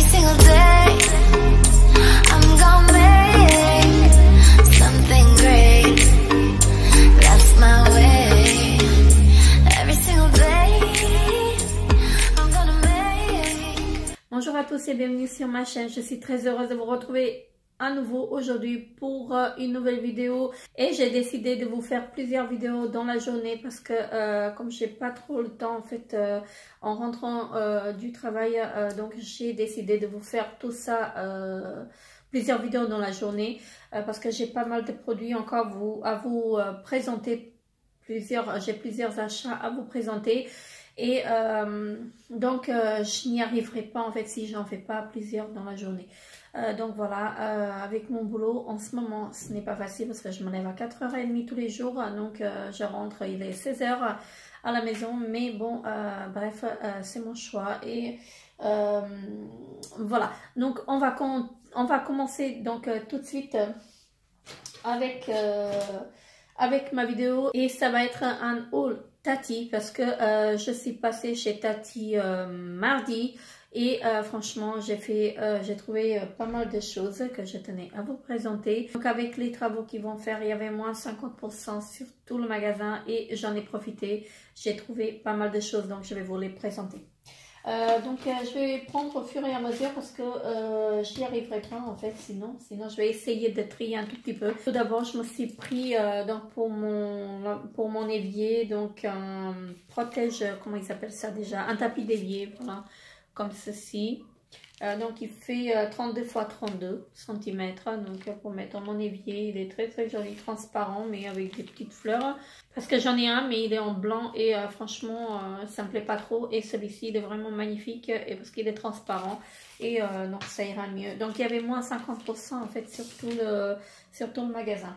Every single day I'm gonna make something great. That's my way. Every single day I'm gonna make. Bonjour à tous et bienvenue sur ma chaîne. Je suis très heureuse de vous retrouver à nouveau aujourd'hui pour une nouvelle vidéo, et j'ai décidé de vous faire plusieurs vidéos dans la journée parce que comme j'ai pas trop le temps en fait en rentrant du travail, donc j'ai décidé de vous faire tout ça, plusieurs vidéos dans la journée, parce que j'ai pas mal de produits encore à vous présenter, j'ai plusieurs achats à vous présenter. Et donc je n'y arriverai pas en fait si j'en fais pas plusieurs dans la journée. Donc voilà, avec mon boulot en ce moment ce n'est pas facile parce que je me lève à 4h30 tous les jours, donc je rentre, il est 16h à la maison, mais bon bref, c'est mon choix. Et voilà, donc on va commencer donc tout de suite avec ma vidéo, et ça va être un haul Tati parce que je suis passée chez Tati mardi, et franchement j'ai trouvé pas mal de choses que je tenais à vous présenter. Donc avec les travaux qu'ils vont faire, il y avait moins 50% sur tout le magasin et j'en ai profité. J'ai trouvé pas mal de choses, donc je vais vous les présenter. Donc je vais prendre au fur et à mesure parce que j'y arriverai pas en fait, sinon je vais essayer de trier un tout petit peu. Tout d'abord je me suis pris donc pour mon évier, donc un protège, comment il s'appelle ça déjà, un tapis d'évier, voilà, comme ceci. Donc il fait 32 x 32 cm, donc pour mettre dans mon évier. Il est très très joli, transparent mais avec des petites fleurs, parce que j'en ai un mais il est en blanc et franchement ça me plaît pas trop, et celui-ci il est vraiment magnifique et parce qu'il est transparent, et donc ça ira mieux. Donc il y avait moins 50% en fait sur tout le magasin.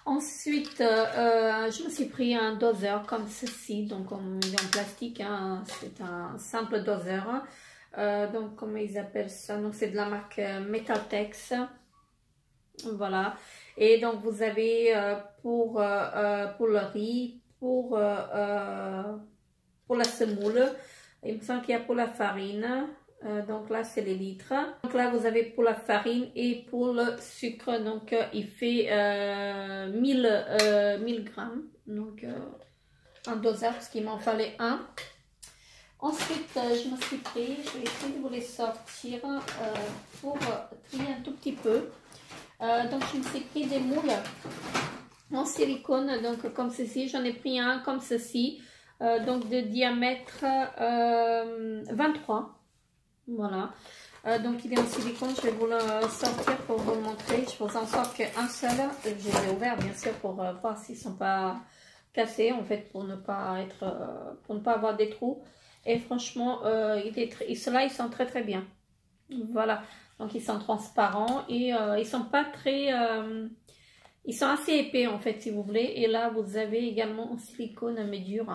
Ensuite, je me suis pris un doseur comme ceci, donc il est en plastique, hein, c'est un simple doseur. Donc comment ils appellent ça, donc c'est de la marque Metaltex, voilà. Et donc vous avez pour le riz, pour la semoule, il me semble qu'il y a pour la farine, donc là c'est les litres. Donc là vous avez pour la farine et pour le sucre, donc il fait 1000 grammes, donc un doseur parce qu'il m'en fallait un. Ensuite, je me suis pris, je vais essayer de vous les sortir pour trier un tout petit peu. Donc, je me suis pris des moules en silicone, donc comme ceci. J'en ai pris un comme ceci, donc de diamètre 23. Voilà. Donc, il est en silicone. Je vais vous le sortir pour vous le montrer. Je vous en sors qu'un seul. Je les ai ouverts, bien sûr, pour voir s'ils ne sont pas cassés, en fait, pour ne pas avoir des trous. Et franchement, ceux-là, ils sont très très bien. Voilà. Donc, ils sont transparents et ils sont pas très... ils sont assez épais, en fait, si vous voulez. Et là, vous avez également en silicone, mais dur.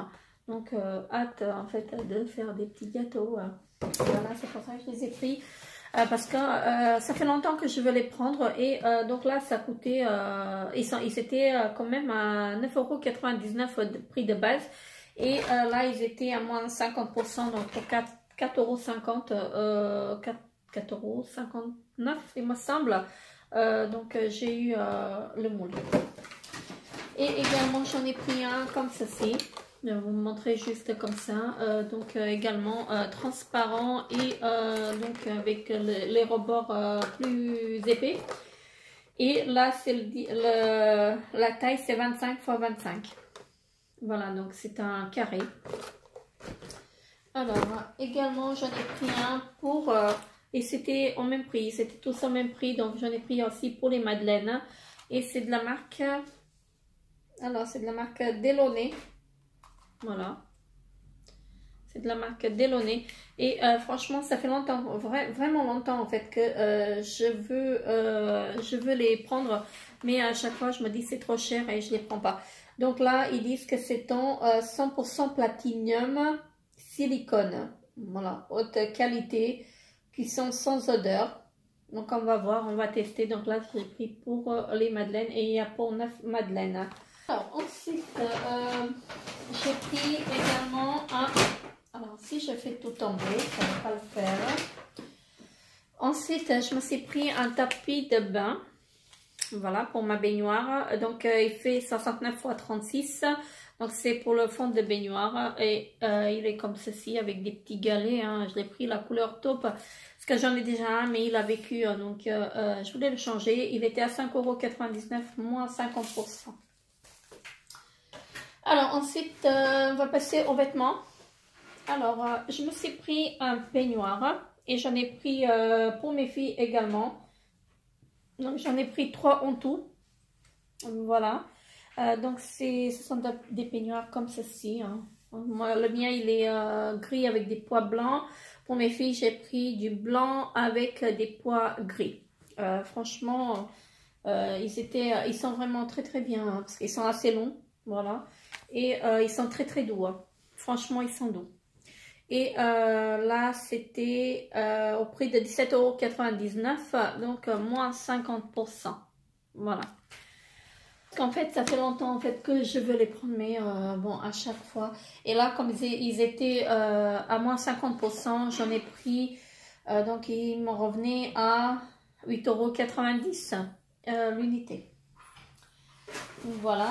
Donc, hâte, en fait, de faire des petits gâteaux. Voilà, c'est pour ça que je les ai pris. Parce que ça fait longtemps que je veux les prendre. Et donc là, ça coûtait... ils étaient quand même à 9,99 € de prix de base. Et là, ils étaient à moins 50%, donc pour 4,50 €, 4,59 € il me semble. Donc j'ai eu le moule. Et également, j'en ai pris un comme ceci. Je vais vous montrer juste comme ça. Donc également transparent et donc avec les rebords plus épais. Et là, c'est la taille, c'est 25 x 25. Voilà, donc c'est un carré. Alors, également, j'en ai pris un pour... et c'était au même prix, c'était tous au même prix. Donc, j'en ai pris aussi pour les madeleines. Et c'est de la marque... Alors, c'est de la marque Delaunay. Voilà. C'est de la marque Delaunay. Et franchement, ça fait longtemps, vraiment longtemps en fait, que je veux les prendre. Mais à chaque fois, je me dis c'est trop cher et je ne les prends pas. Donc là, ils disent que c'est en 100% platinium silicone. Voilà, haute qualité, qui sont sans odeur. Donc on va voir, on va tester. Donc là, j'ai pris pour les madeleines et il y a pour 9 madeleines. Alors ensuite, j'ai pris également un... Alors si je fais tout tomber, ça ne va pas le faire. Ensuite, je me suis pris un tapis de bain. Voilà, pour ma baignoire. Donc, il fait 69 x 36. Donc, c'est pour le fond de baignoire. Et il est comme ceci, avec des petits galets. Hein. Je l'ai pris la couleur taupe. Parce que j'en ai déjà un, mais il a vécu. Donc, je voulais le changer. Il était à 5,99 €, moins 50%. Alors, ensuite, on va passer aux vêtements. Alors, je me suis pris un peignoir. Et j'en ai pris pour mes filles également. Donc, j'en ai pris 3 en tout. Voilà. Donc, ce sont des peignoirs comme ceci. Hein. Moi, le mien, il est gris avec des pois blancs. Pour mes filles, j'ai pris du blanc avec des pois gris. Franchement, ils sont vraiment très très bien. Hein, parce qu'ils sont assez longs. Voilà. Et ils sont très très doux. Hein. Franchement, ils sont doux. Et là, c'était au prix de 17,99 €, donc moins 50%. Voilà. Parce qu'en fait, ça fait longtemps en fait, que je veux les prendre, mais bon, à chaque fois. Et là, comme ils étaient à moins 50%, j'en ai pris, donc ils m'en revenaient à 8,90 € l'unité. Voilà.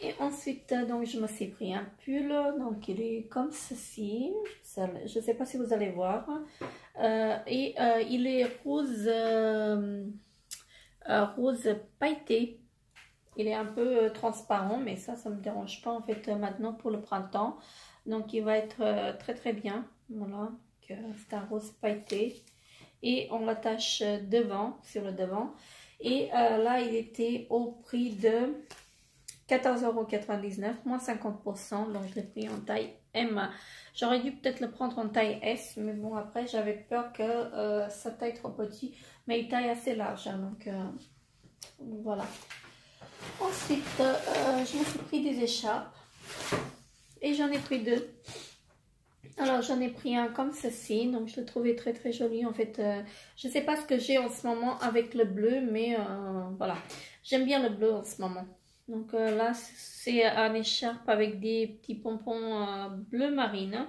Et ensuite, donc, je me suis pris un pull. Donc, il est comme ceci. Je ne sais pas si vous allez voir. Et il est rose, rose pailleté. Il est un peu transparent, mais ça ne me dérange pas en fait maintenant pour le printemps. Donc, il va être très très bien. Voilà. C'est un rose pailleté. Et on l'attache devant, sur le devant. Et là, il était au prix de 14,99 €, moins 50%. Donc, je l'ai pris en taille M. J'aurais dû peut-être le prendre en taille S. Mais bon, après, j'avais peur que ça taille trop petit. Mais il taille assez large. Hein, donc, voilà. Ensuite, je me suis pris des écharpes. Et j'en ai pris 2. Alors, j'en ai pris un comme ceci. Donc, je le trouvais très, très joli. En fait, je ne sais pas ce que j'ai en ce moment avec le bleu. Mais voilà. J'aime bien le bleu en ce moment. Donc là, c'est un écharpe avec des petits pompons bleu marine.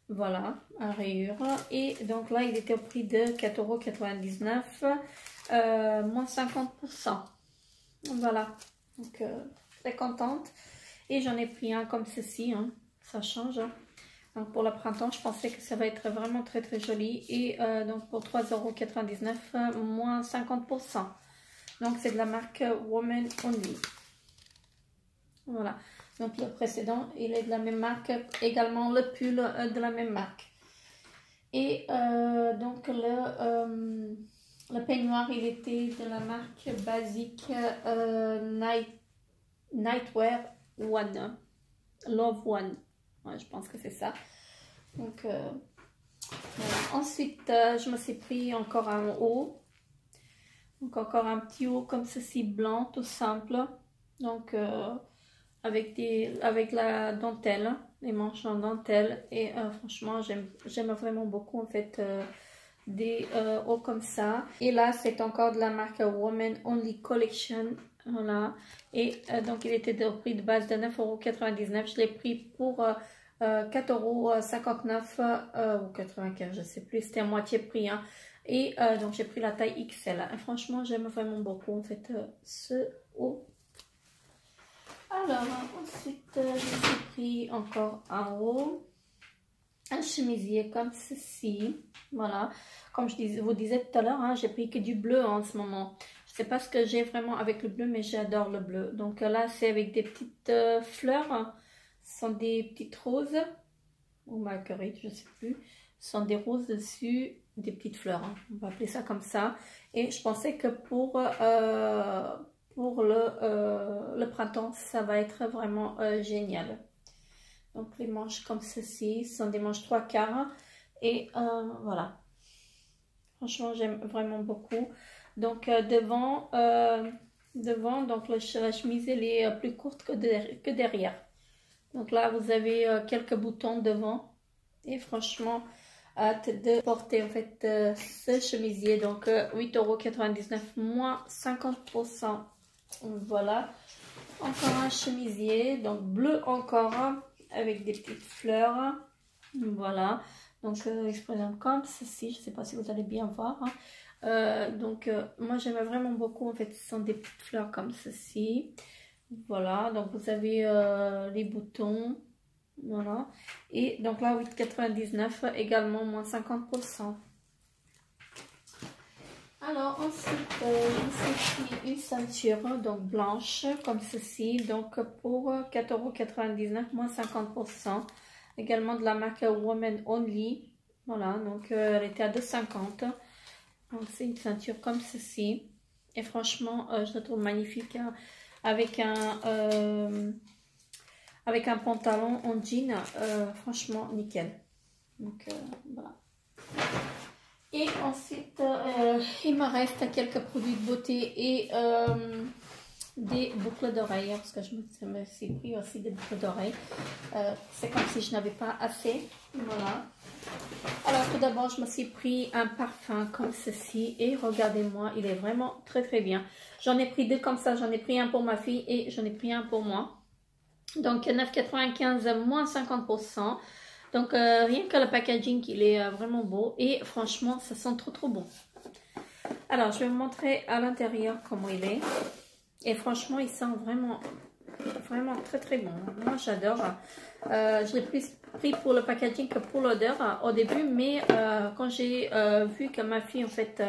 Voilà, à rayures. Et donc là, il était au prix de 4,99 €, moins 50%. Voilà, donc très contente. Et j'en ai pris un comme ceci, hein. Ça change. Hein. Donc pour le printemps, je pensais que ça va être vraiment très très joli. Et donc pour 3,99 €, moins 50%. Donc c'est de la marque Woman Only. Voilà, donc le précédent, il est de la même marque, également le pull de la même marque. Et donc le peignoir, il était de la marque basique Nightwear One, Love One, ouais, je pense que c'est ça. Donc voilà. Ensuite, je me suis pris encore un haut, donc encore un petit haut comme ceci, blanc, tout simple. Donc avec la dentelle, les manches en dentelle. Et franchement, j'aime vraiment beaucoup en fait des hauts comme ça. Et là, c'est encore de la marque Woman Only Collection. Voilà. Et donc, il était au prix de base de 9,99 €. Je l'ai pris pour 4,59 € ou 95, je ne sais plus. C'était à moitié prix. Hein. Et donc, j'ai pris la taille XL. Et franchement, j'aime vraiment beaucoup en fait ce haut. Alors, ensuite, je me suis pris encore un haut, un chemisier comme ceci. Voilà, comme je vous disais tout à l'heure, hein, j'ai pris que du bleu en ce moment. Je ne sais pas ce que j'ai vraiment avec le bleu, mais j'adore le bleu. Donc là, c'est avec des petites fleurs. Ce sont des petites roses, ou marguerite, je ne sais plus. Ce sont des roses dessus, des petites fleurs. Hein. On va appeler ça comme ça. Et je pensais que pour le printemps, ça va être vraiment génial. Donc les manches comme ceci, ce sont des manches 3/4 et voilà. Franchement, j'aime vraiment beaucoup. Donc devant, donc la chemise elle est plus courte que derrière. Donc là, vous avez quelques boutons devant et franchement, hâte de porter en fait ce chemisier. Donc 8,99 €, moins 50%. Voilà, encore un chemisier, donc bleu encore, avec des petites fleurs. Voilà, Donc, ils se présentent comme ceci. Je ne sais pas si vous allez bien voir. Hein. Moi, j'aime vraiment beaucoup. En fait, ce sont des petites fleurs comme ceci. Voilà. Donc, vous avez les boutons. Voilà. Et donc là, 8,99 également, moins 50%. Alors ensuite, je me suis pris une ceinture donc blanche comme ceci, donc pour 4,99 €, moins 50%. Également de la marque Woman Only. Voilà, donc elle était à 2,50 €. Donc c'est une ceinture comme ceci. Et franchement, je la trouve magnifique hein, avec un pantalon en jean. Franchement, nickel. Donc voilà. Et ensuite, il me reste quelques produits de beauté et des boucles d'oreilles, parce que je me suis pris aussi des boucles d'oreilles. C'est comme si je n'avais pas assez. Voilà. Alors tout d'abord, je me suis pris un parfum comme ceci et regardez-moi, il est vraiment très très bien. J'en ai pris deux comme ça, j'en ai pris un pour ma fille et j'en ai pris un pour moi. Donc 9,95 moins 50%. Donc rien que le packaging, il est vraiment beau et franchement, ça sent trop bon. Alors, je vais vous montrer à l'intérieur comment il est. Et franchement, il sent vraiment très bon. Moi, j'adore. Je l'ai plus pris pour le packaging que pour l'odeur au début, mais quand j'ai vu que ma fille en fait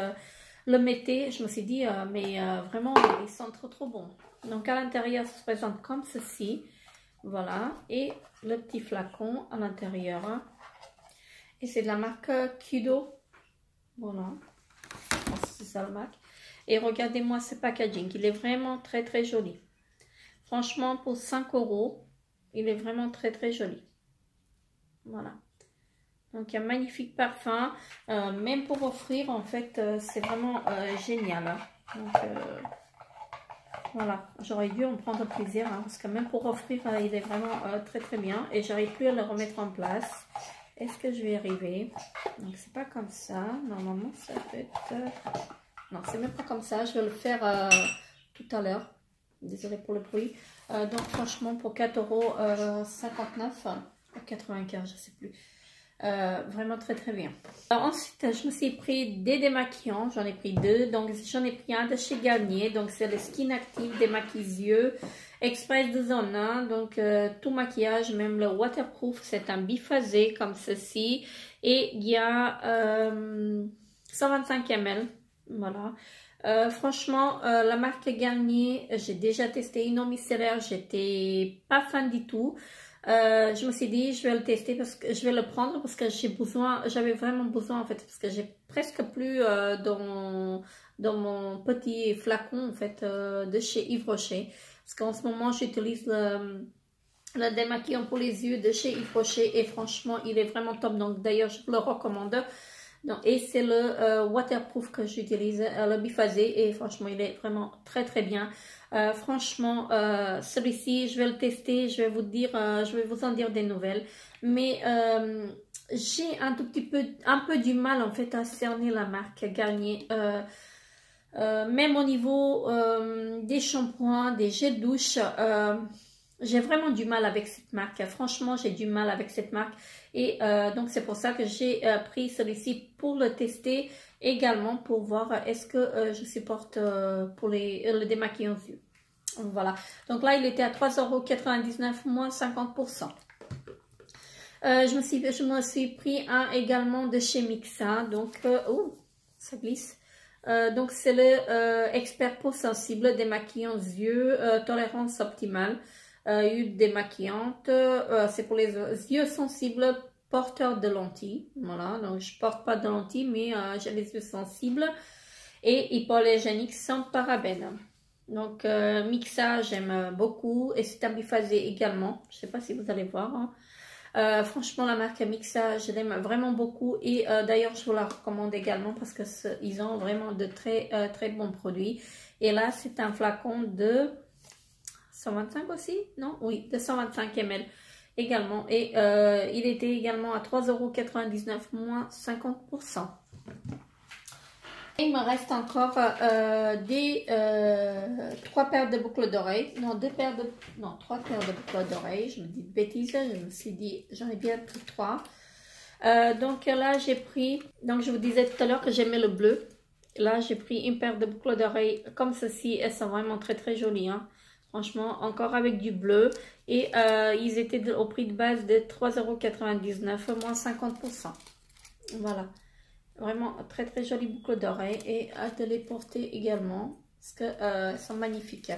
le mettait, je me suis dit mais vraiment, il sent trop bon. Donc à l'intérieur, ça se présente comme ceci. Voilà, et le petit flacon à l'intérieur. Et c'est de la marque Kudo. Voilà, c'est ça la marque. Et regardez-moi ce packaging, il est vraiment très joli. Franchement, pour 5 €, il est vraiment très joli. Voilà. Donc un magnifique parfum, même pour offrir, en fait, c'est vraiment génial. Hein. Donc, voilà, j'aurais dû en prendre plaisir hein, parce que même pour offrir, il est vraiment très bien et j'arrive plus à le remettre en place. Est-ce que je vais y arriver? Donc c'est pas comme ça, normalement ça peut être... Non, c'est même pas comme ça, je vais le faire tout à l'heure. Désolée pour le bruit. Donc franchement pour 4,59 € ou 95, je sais plus. Vraiment très bien. Alors, ensuite je me suis pris des démaquillants, j'en ai pris deux. Donc j'en ai pris un de chez Garnier, donc c'est le Skin Active démaquille-yeux express de zone 1. Donc tout maquillage, même le waterproof, c'est un biphasé comme ceci et il y a 125 ml. Voilà. Franchement, la marque Garnier, j'ai déjà testé une eau micellaire, j'étais pas fan du tout. Je me suis dit, je vais le tester parce que je vais le prendre parce que j'avais vraiment besoin en fait, parce que j'ai presque plus dans mon petit flacon en fait de chez Yves Rocher. Parce qu'en ce moment, j'utilise le démaquillant pour les yeux de chez Yves Rocher et franchement, il est vraiment top. Donc d'ailleurs, je vous le recommande. Donc, et c'est le waterproof que j'utilise, le biphasé, et franchement il est vraiment très bien. Franchement celui-ci je vais le tester, je vais vous en dire des nouvelles, mais j'ai un peu du mal en fait à cerner la marque Garnier, même au niveau des shampoings, des gels douche. J'ai vraiment du mal avec cette marque. Franchement, j'ai du mal avec cette marque. Et donc, c'est pour ça que j'ai pris celui-ci pour le tester. Également, pour voir est-ce que je supporte pour le démaquillant yeux. Voilà. Donc là, il était à 3,99 €, moins 50%. Je me suis pris un également de chez Mixa. Donc, ça glisse. Donc, c'est le Expert Peau Sensible démaquillant yeux, tolérance optimale. Huile démaquillante, c'est pour les yeux sensibles porteurs de lentilles. Voilà, donc je porte pas de lentilles, mais j'ai les yeux sensibles et hypoallergéniques sans parabènes. Donc Mixa, j'aime beaucoup et c'est un biphasé également. Je sais pas si vous allez voir. Hein. Franchement, la marque Mixa, je l'aime vraiment beaucoup et d'ailleurs, je vous la recommande également parce que ils ont vraiment de très bons produits. Et là, c'est un flacon de 125 aussi? Non? Oui, de 125 ml également. Et il était également à 3,99 €, moins 50%. Et il me reste encore 3 paires de boucles d'oreilles. Non, 3 paires de boucles d'oreilles. Je me dis de bêtises. Je me suis dit, j'en ai bien pris 3. Donc là j'ai pris, donc je vous disais tout à l'heure que j'aimais le bleu. Là j'ai pris une paire de boucles d'oreilles comme ceci. Elles sont vraiment très jolies, hein. Franchement, encore avec du bleu. Et ils étaient au prix de base de 3,99 €, moins 50%. Voilà. Vraiment très jolies boucles d'oreilles. Et hâte de les porter également. Parce qu'elles sont magnifiques.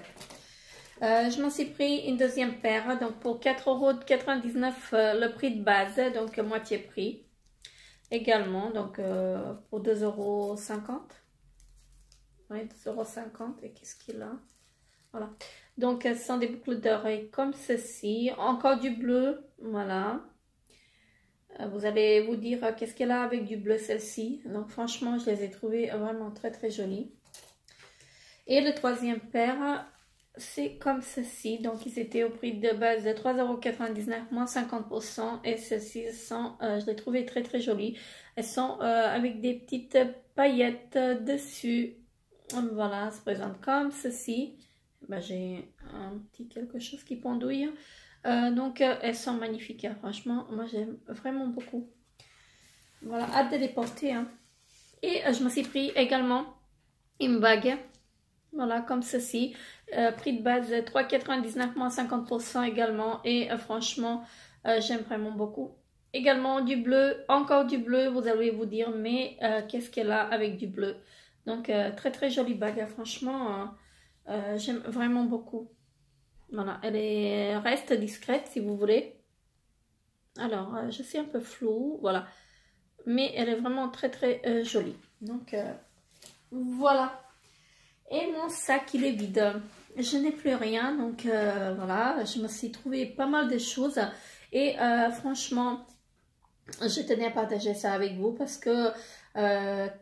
Je m'en suis pris une deuxième paire. Donc pour 4,99 € le prix de base. Donc moitié prix. Également. Donc pour 2,50 €. Oui, 2,50 €. Et qu'est-ce qu'il a? Voilà. Donc, ce sont des boucles d'oreilles comme ceci. Encore du bleu. Voilà. Vous allez vous dire qu'est-ce qu'elle a avec du bleu celle-ci. Donc, franchement, je les ai trouvées vraiment très jolies. Et le troisième paire, c'est comme ceci. Donc, ils étaient au prix de base de 3,99 €, moins 50%. Et celles-ci sont, je les trouvais très jolies. Elles sont avec des petites paillettes dessus. Voilà, se présente comme ceci. Ben, j'ai un petit quelque chose qui pendouille. Donc elles sont magnifiques, hein. Franchement, moi j'aime vraiment beaucoup. Voilà, hâte de les porter, hein. Et je me suis pris également une bague. Voilà, comme ceci. Prix de base 3,99 € moins 50% également. Et franchement, j'aime vraiment beaucoup. Également du bleu, encore du bleu. Vous allez vous dire, mais qu'est-ce qu'elle a avec du bleu? Donc très jolie bague, hein. Franchement. J'aime vraiment beaucoup. Voilà, elle reste discrète si vous voulez. Alors, je suis un peu floue, voilà. Mais elle est vraiment très jolie. Donc, voilà. Et mon sac, il est vide. Je n'ai plus rien. Donc, voilà, je me suis trouvé pas mal de choses. Et franchement, je tenais à partager ça avec vous parce que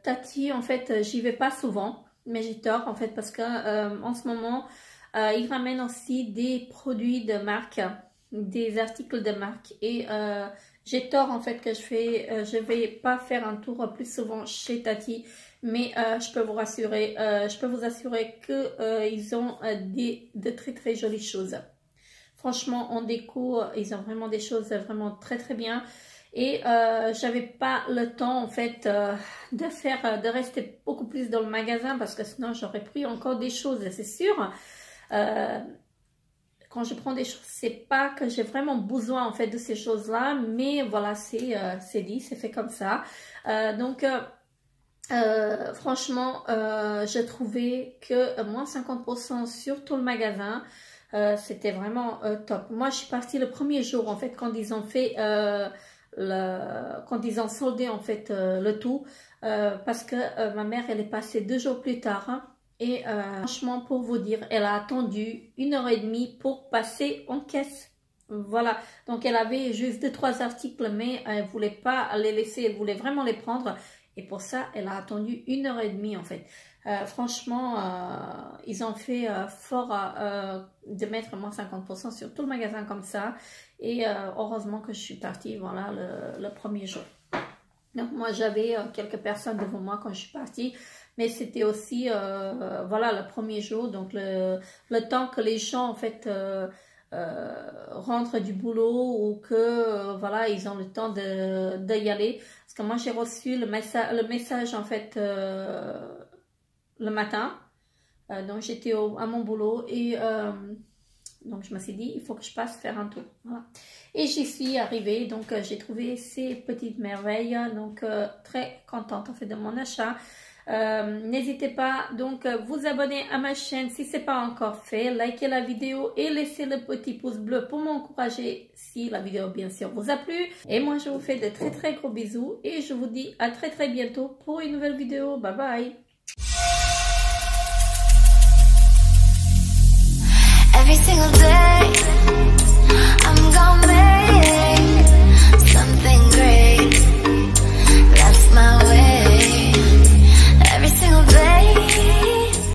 Tati, en fait, j'y vais pas souvent. Mais j'ai tort en fait parce que en ce moment ils ramènent aussi des produits de marque, des articles de marque et j'ai tort en fait que je vais pas faire un tour plus souvent chez Tati, mais je peux vous rassurer, que ils ont de très jolies choses. Franchement en déco ils ont vraiment des choses vraiment très bien. Et j'avais pas le temps en fait de rester beaucoup plus dans le magasin parce que sinon j'aurais pris encore des choses, c'est sûr. Quand je prends des choses, c'est pas que j'ai vraiment besoin en fait de ces choses là, mais voilà, c'est dit, c'est fait comme ça. Donc franchement, j'ai trouvé que moins 50% sur tout le magasin, c'était vraiment top. Moi je suis partie le premier jour en fait quand ils ont fait quand ils ont soldé en fait le tout parce que ma mère elle est passée 2 jours plus tard, hein, et franchement pour vous dire elle a attendu 1h30 pour passer en caisse. Voilà, donc elle avait juste 2-3 articles mais elle voulait pas les laisser, elle voulait vraiment les prendre et pour ça elle a attendu 1h30 en fait. Franchement ils ont fait fort de mettre moins 50% sur tout le magasin comme ça et heureusement que je suis partie, voilà, le premier jour. Donc moi j'avais quelques personnes devant moi quand je suis partie, mais c'était aussi voilà le premier jour, donc le temps que les gens en fait rentrent du boulot ou que voilà ils ont le temps d'y aller, parce que moi j'ai reçu le message en fait le matin, donc j'étais à mon boulot et donc je me suis dit il faut que je passe faire un tour, voilà. Et j'y suis arrivée, donc j'ai trouvé ces petites merveilles, donc très contente en fait de mon achat. N'hésitez pas donc vous abonner à ma chaîne si ce n'est pas encore fait, likez la vidéo et laissez le petit pouce bleu pour m'encourager si la vidéo bien sûr vous a plu. Et moi je vous fais de très gros bisous et je vous dis à très bientôt pour une nouvelle vidéo. Bye bye. Every single day